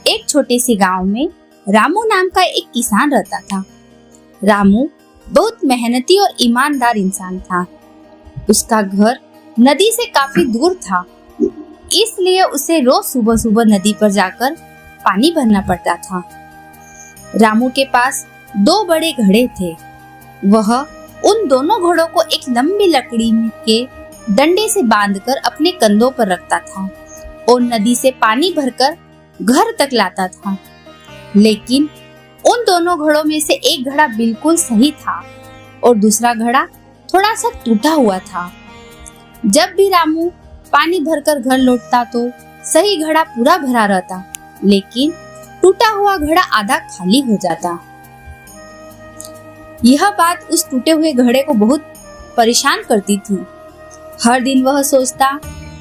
एक छोटे से गांव में रामू नाम का एक किसान रहता था। रामू बहुत मेहनती और ईमानदार इंसान था। उसका घर नदी से काफी दूर था, इसलिए उसे रोज सुबह सुबह नदी पर जाकर पानी भरना पड़ता था। रामू के पास 2 बड़े घड़े थे। वह उन दोनों घड़ों को एक लंबी लकड़ी के डंडे से बांधकर अपने कंधों पर रखता था और नदी से पानी भरकर घर तक लाता था। लेकिन उन दोनों घड़ों में से एक घड़ा बिल्कुल सही था और दूसरा घड़ा थोड़ा सा टूटा हुआ था। जब भी रामू पानी भरकर घर लौटता तो सही घड़ा पूरा भरा रहता, लेकिन टूटा हुआ घड़ा आधा खाली हो जाता। यह बात उस टूटे हुए घड़े को बहुत परेशान करती थी। हर दिन वह सोचता,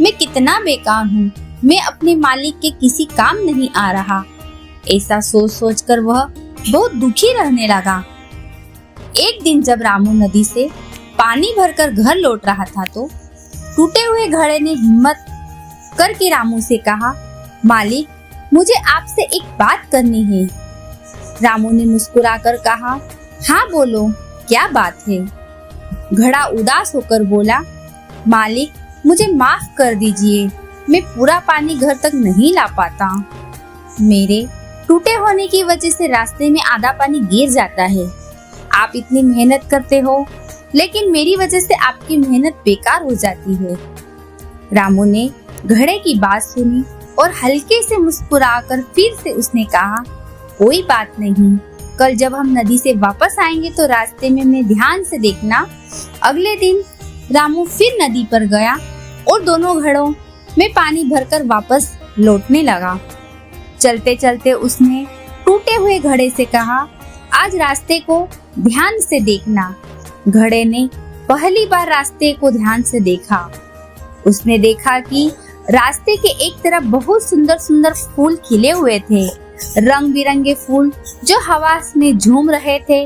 मैं कितना बेकार हूँ, मैं अपने मालिक के किसी काम नहीं आ रहा। ऐसा सोच सोचकर वह बहुत दुखी रहने लगा। एक दिन जब रामू नदी से पानी भरकर घर लौट रहा था तो टूटे हुए घड़े ने हिम्मत करके रामू से कहा, मालिक, मुझे आपसे एक बात करनी है। रामू ने मुस्कुराकर कहा, हाँ बोलो, क्या बात है? घड़ा उदास होकर बोला, मालिक, मुझे माफ कर दीजिए, मैं पूरा पानी घर तक नहीं ला पाता। मेरे टूटे होने की वजह से रास्ते में आधा पानी गिर जाता है। आप इतनी मेहनत करते हो, लेकिन मेरी वजह से आपकी मेहनत बेकार हो जाती है। रामू ने घड़े की बात सुनी और हल्के से मुस्कुराकर फिर से उसने कहा, कोई बात नहीं, कल जब हम नदी से वापस आएंगे तो रास्ते में मैं ध्यान से देखना। अगले दिन रामू फिर नदी पर गया और दोनों घड़ों में पानी भरकर वापस लौटने लगा। चलते चलते उसने टूटे हुए घड़े से कहा, आज रास्ते को ध्यान से देखना। घड़े ने पहली बार रास्ते को ध्यान से देखा। उसने देखा कि रास्ते के एक तरफ बहुत सुंदर सुंदर फूल खिले हुए थे, रंग बिरंगे फूल जो हवा में झूम रहे थे।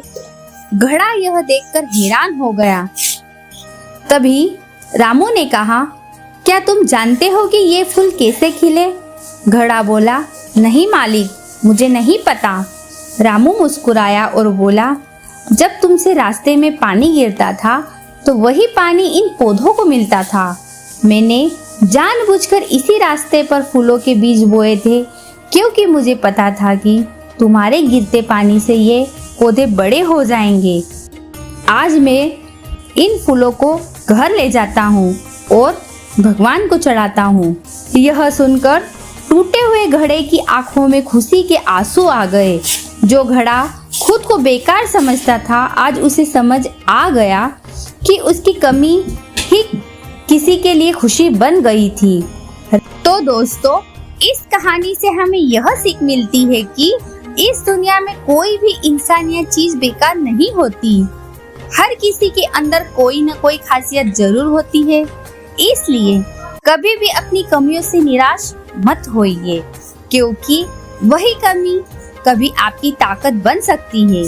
घड़ा यह देखकर हैरान हो गया। तभी रामू ने कहा, क्या तुम जानते हो कि ये फूल कैसे खिले? घड़ा बोला, नहीं मालिक, मुझे नहीं पता। रामू मुस्कुराया और बोला, जब तुमसे रास्ते में पानी गिरता था तो वही पानी इन पौधों को मिलता था। मैंने जानबूझकर इसी रास्ते पर फूलों के बीज बोए थे, क्योंकि मुझे पता था कि तुम्हारे गिरते पानी से ये पौधे बड़े हो जाएंगे। आज मैं इन फूलों को घर ले जाता हूँ और भगवान को चढ़ाता हूँ। यह सुनकर टूटे हुए घड़े की आंखों में खुशी के आंसू आ गए। जो घड़ा खुद को बेकार समझता था, आज उसे समझ आ गया कि उसकी कमी ही किसी के लिए खुशी बन गई थी। तो दोस्तों, इस कहानी से हमें यह सीख मिलती है कि इस दुनिया में कोई भी इंसान या चीज बेकार नहीं होती। हर किसी के अंदर कोई न कोई खासियत जरूर होती है। इसलिए कभी भी अपनी कमियों से निराश मत होइए, क्योंकि वही कमी कभी आपकी ताकत बन सकती है।